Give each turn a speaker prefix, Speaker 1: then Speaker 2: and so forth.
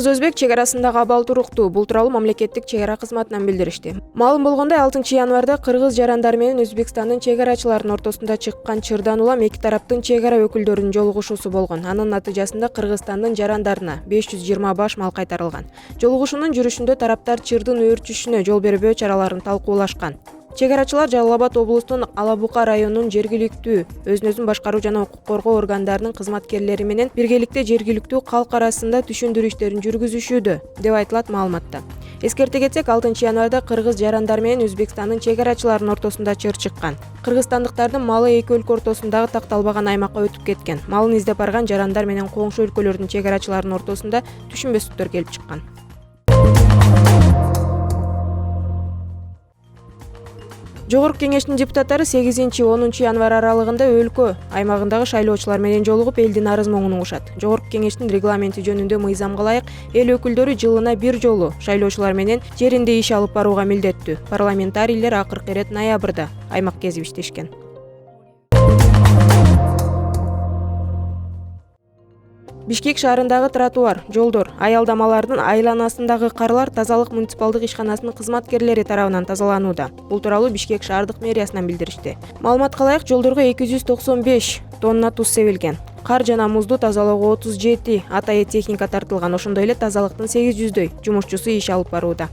Speaker 1: Кыргыз-Өзбек чек арасындагы абал туруктуу. Бул тууралуу мамлекеттик чек ара кызматынан билдиришти. Маалым болгондой, 6-январда кыргыз жарандар менен Өзбекстандын чек арачыларынын ортосунда чыккан чырдан улам эки тараптын чек ара өкүлдөрүнүн жолугушуусу болгон. Анын натыйжасында Кыргызстандын жарандарына 520 баш мал кайтарылган. Жолугушуунун жүрүшүндө тараптар чырдын өөрчүшүнө жол бербөө чараларын талкуулашкан. Чек арачылар Жалал Абад облусунун Алабука районунун жергиликтүү өзүн өзүн башкаруу жана укук коргоо органдарынын кызматкерлери менен биргеликте жергиликтүү калк арасында түшүндүрүү иштерин жүргүзүшүүдө, деп айтылат маалыматта. Эскерте кетсек, 6-январда кыргыз жарандар менен Өзбекстандын чек арачыларынын ортосунда чыр чыккан. Кыргызстандыктардын малы эки өлкө ортосундагы такталбаган аймакка өтүп кеткен. Малын издеп барган жарандар менен коңшу өлкөлөрдүн чек арачыларынын ортосунда түшүнбөстүктөр келип чыккан. Жогорку кеңештин депутаттары 8-10 январь аралыгында өлкө аймагындагы шайлоочулар менен жолугуп элдин арыз моңун угушат. Жогорку кеңештин регламенти жөнүндө мыйзамга ылайык эл өкүлдөрү жылына бир жолу шайлоочулар менен жеринде иш алып барууга милдеттүү. Парламентарийлер акыркы ирет ноябрда аймак кезип иштешкен. Бишкек шаарындагы тротуар, жолдор, аялдамалардын айланасындагы карлар тазалык муниципалдык ишканасынын кызматкерлери тарабынан тазаланууда. Бул тууралуу Бишкек шаардык мэриясынан билдиришти. Маалыматка ылайык, жолдорго 295 тонна туз себилген. Кар жана музду тазалоого 37 атайы техника тартылган. Ошондой эле тазалыктын 800дөй жумушчусу иш алып барууда.